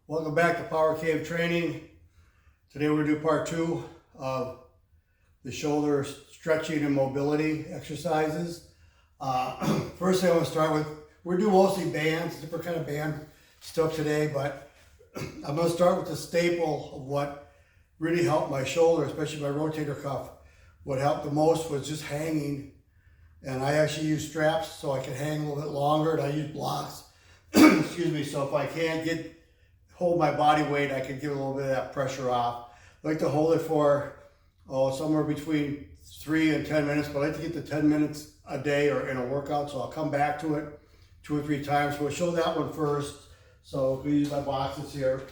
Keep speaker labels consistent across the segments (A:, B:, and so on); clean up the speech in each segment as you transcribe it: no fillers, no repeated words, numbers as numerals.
A: Welcome back to Power Cave Training. Today we're going to do part 2 of the shoulder stretching and mobility exercises. First thing I want to start with, we're doing mostly bands, different kind of band stuff today, but I'm going to start with the staple of what really helped my shoulder, especially my rotator cuff. What helped the most was just hanging, and I actually use straps so I can hang a little bit longer, and I use blocks, excuse me, so if I can't hold my body weight, I can give a little bit of that pressure off. I like to hold it for somewhere between 3 and 10 minutes, but I like to get to 10 minutes a day or in a workout, so I'll come back to it 2 or 3 times. So we'll show that one first. So we use my boxes here.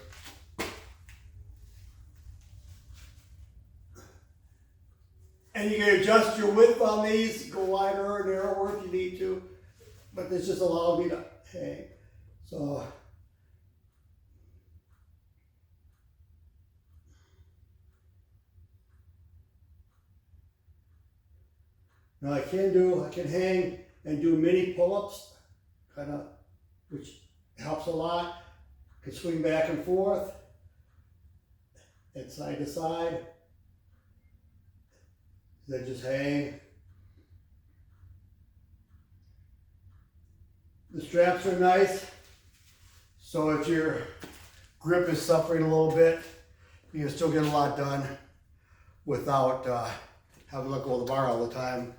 A: And you can adjust your width on these, go wider or narrower if you need to, but this just allows me to hang. So now I can hang and do mini pull-ups, which helps a lot. I can swing back and forth and side to side. Then just hang. The straps are nice, so if your grip is suffering a little bit, you can still get a lot done without having to let go of the bar all the time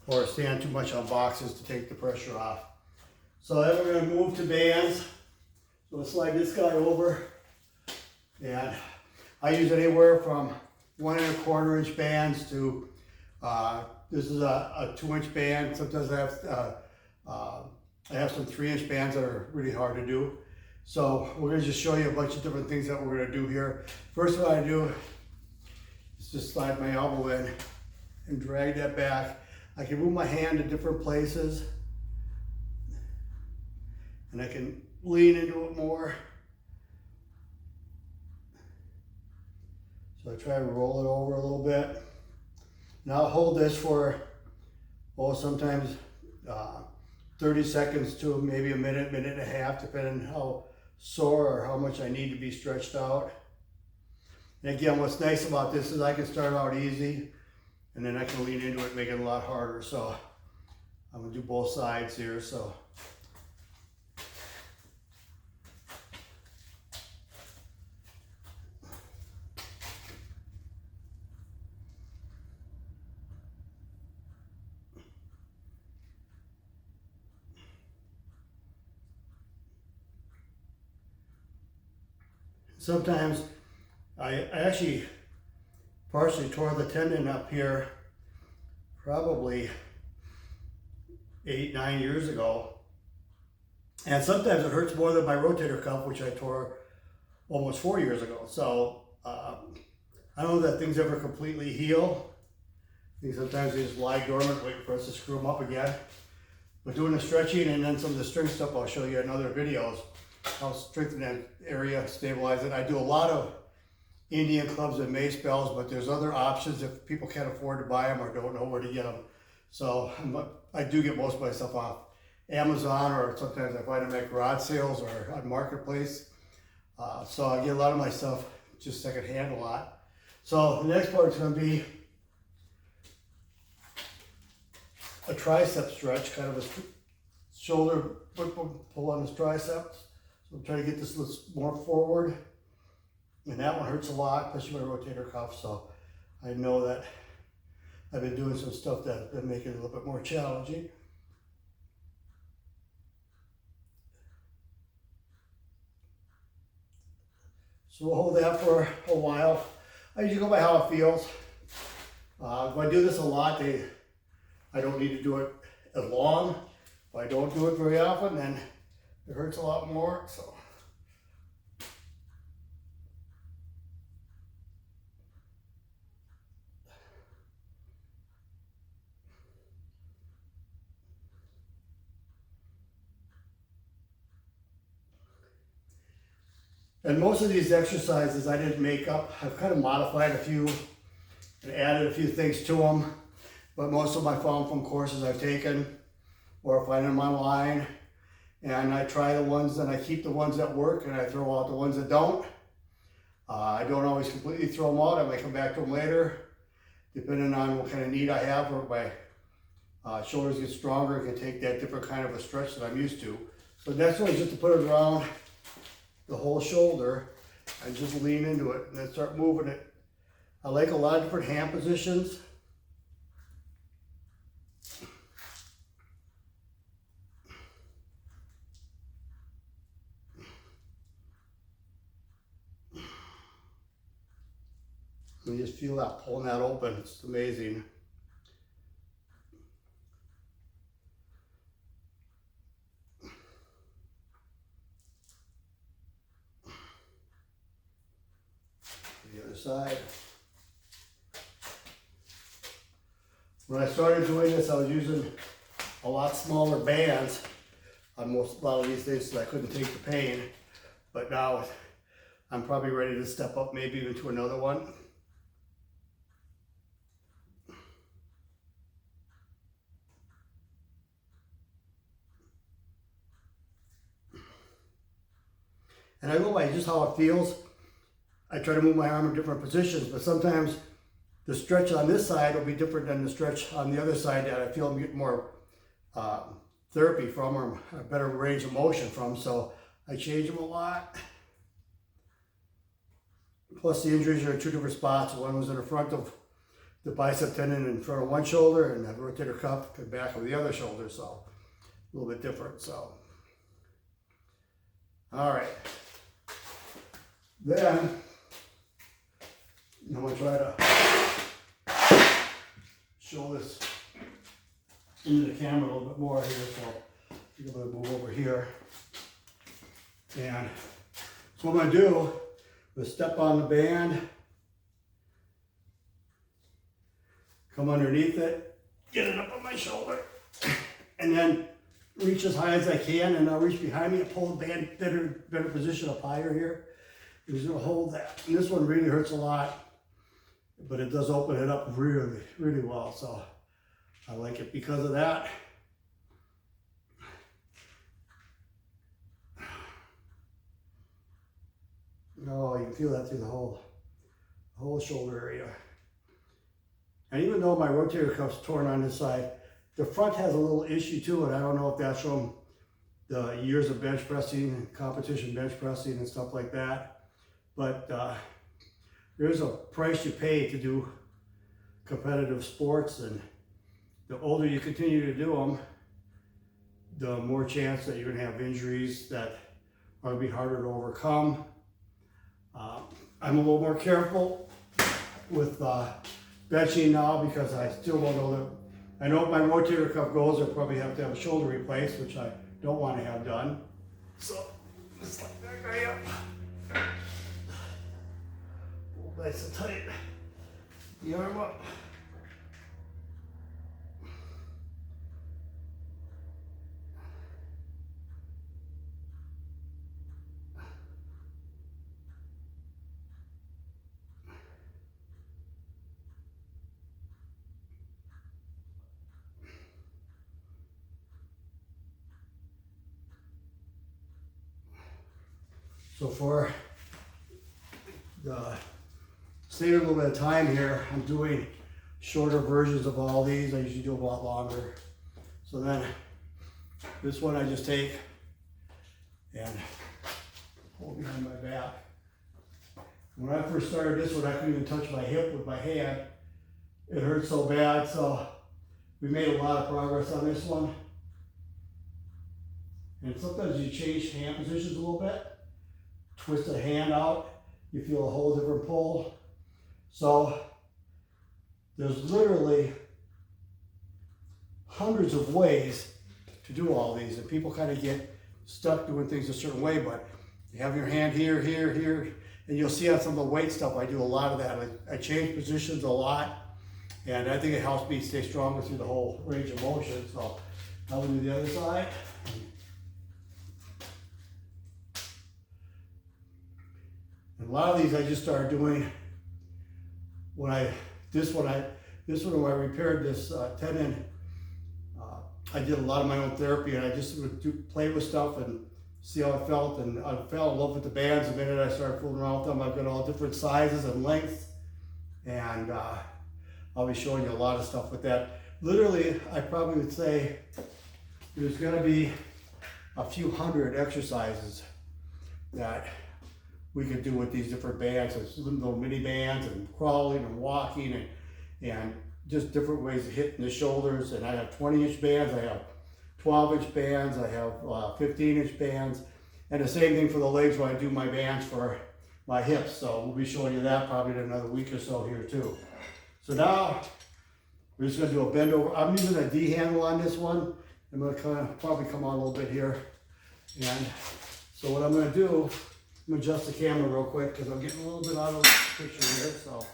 A: or stand too much on boxes to take the pressure off. So then we're going to move to bands. So we'll slide this guy over, and I use anywhere from 1 1/4 inch bands to this is a 2-inch band. Sometimes I have some 3-inch bands that are really hard to do. So we're going to just show you a bunch of different things that we're going to do here. First what I do is just slide my elbow in and drag that back. I can move my hand to different places, and I can lean into it more. So I try to roll it over a little bit. Now I'll hold this for, sometimes 30 seconds to maybe a minute, minute and a half, depending on how sore or how much I need to be stretched out. And again, what's nice about this is I can start out easy, and then I can lean into it and make it a lot harder. So I'm gonna do both sides here. So sometimes I actually partially tore the tendon up here probably 8, 9 years ago. And sometimes it hurts more than my rotator cuff, which I tore almost 4 years ago. So I don't know that things ever completely heal. I think sometimes they just lie dormant, waiting for us to screw them up again. But doing the stretching and then some of the strength stuff, I'll show you in other videos. I'll strengthen that area, stabilize it. I do a lot of Indian clubs and mace bells, but there's other options if people can't afford to buy them or don't know where to get them. So I do get most of my stuff off Amazon, or sometimes I find them at garage sales or on Marketplace. So I get a lot of my stuff just secondhand a lot. So the next part is going to be a tricep stretch, kind of a shoulder pull on the triceps. So I'm trying to get this a little more forward. And that one hurts a lot, especially my rotator cuff. So I know that I've been doing some stuff that make it a little bit more challenging. So we'll hold that for a while. I usually go by how it feels. If I do this a lot, I don't need to do it as long. If I don't do it very often, then it hurts a lot more. So. And most of these exercises I didn't make up. I've kind of modified a few and added a few things to them. But most of them I found from courses I've taken or find them online. and I try the ones and I keep the ones that work and I throw out the ones that don't. I don't always completely throw them out. I might come back to them later, depending on what kind of need I have, or my shoulders get stronger and can take that different kind of a stretch that I'm used to. So next one is just to put it around the whole shoulder and just lean into it and then start moving it. I like a lot of different hand positions. You just feel that pulling that open. It's amazing. The other side. When I started doing this, I was using a lot smaller bands on a lot of these things so I couldn't take the pain. But now I'm probably ready to step up maybe even to another one. And I go by just how it feels. I try to move my arm in different positions, but sometimes the stretch on this side will be different than the stretch on the other side that I feel I'm getting more therapy from, or a better range of motion from, so I change them a lot. Plus the injuries are in two different spots. One was in the front of the bicep tendon in front of one shoulder, and the rotator cuff in the back of the other shoulder, so a little bit different. So, all right. Then I'm going to try to show this into the camera a little bit more here. So I'm going to move over here. And so what I'm going to do is step on the band, come underneath it, get it up on my shoulder, and then reach as high as I can, and I'll reach behind me and pull the band better position up higher here. I'm just going to hold that. And this one really hurts a lot, but it does open it up really, really well. So I like it because of that. Oh, you can feel that through the whole shoulder area. And even though my rotator cuff's torn on this side, the front has a little issue too, and I don't know if that's from the years of bench pressing, competition bench pressing and stuff like that. But there's a price you pay to do competitive sports, and the older you continue to do them, the more chance that you're going to have injuries that are going to be harder to overcome. I'm a little more careful with benching now because I still don't know that. I know if my rotator cuff goes, I'll probably have to have a shoulder replaced, which I don't want to have done. So just like that guy up. Nice and tight. The arm up. So for the saving a little bit of time here, I'm doing shorter versions of all these. I usually do a lot longer. So then this one I just take and hold behind my back. When I first started this one, I couldn't even touch my hip with my hand. It hurt so bad, so we made a lot of progress on this one. And sometimes you change hand positions a little bit. Twist a hand out, you feel a whole different pull. So there's literally hundreds of ways to do all these, and people kind of get stuck doing things a certain way, but you have your hand here, here, here, and you'll see on some of the weight stuff, I do a lot of that. I change positions a lot, and I think it helps me stay stronger through the whole range of motion. So I'll do the other side. And a lot of these I just started doing when I repaired this tendon I did a lot of my own therapy, and I just would play with stuff and see how I felt, and I fell in love with the bands the minute I started fooling around with them. I've got all different sizes and lengths, and I'll be showing you a lot of stuff with that. Literally, I probably would say there's gonna be a few hundred exercises that we could do with these different bands. There's little mini bands and crawling and walking and just different ways of hitting the shoulders. And I have 20-inch bands, I have 12-inch bands, I have 15-inch bands, and the same thing for the legs when I do my bands for my hips. So we'll be showing you that probably in another week or so here too. So now we're just gonna do a bend over. I'm using a D handle on this one. I'm gonna kind of probably come on a little bit here. And so what I'm gonna do, I'm gonna adjust the camera real quick because I'm getting a little bit out of the picture here. So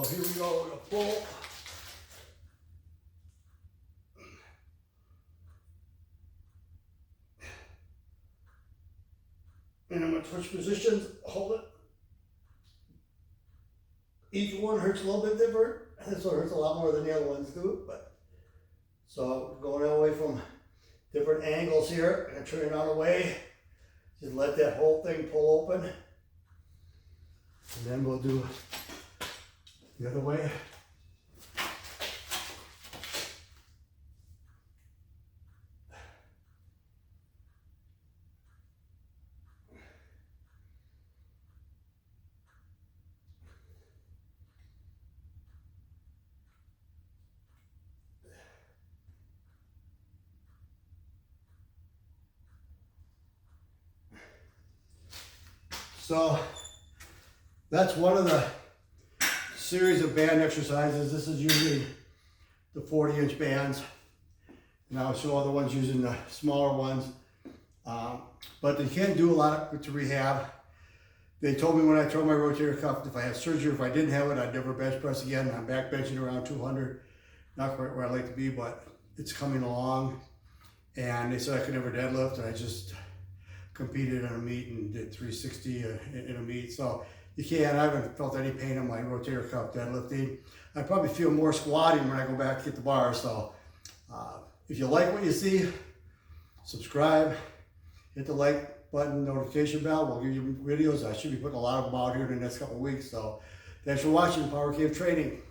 A: here we go, we're gonna pull. And I'm gonna switch positions, hold it. Each one hurts a little bit different. This one hurts a lot more than the other ones do, but so going away from different angles here and turn it on away. Just let that whole thing pull open. And then we'll do the other way. So that's one of the series of band exercises. This is usually the 40-inch bands, and I'll show other ones using the smaller ones. But they can't do a lot to rehab. They told me when I tore my rotator cuff, if I had surgery, if I didn't have it, I'd never bench press again. I'm back benching around 200, not quite where I'd like to be, but it's coming along. And they said I could never deadlift, and I just competed in a meet and did 360 in a meet. So you can't, I haven't felt any pain in my rotator cuff deadlifting. I probably feel more squatting when I go back to get the bar. So if you like what you see, subscribe, hit the like button, notification bell. We'll give you videos. I should be putting a lot of them out here in the next couple of weeks. So thanks for watching Power Cave Training.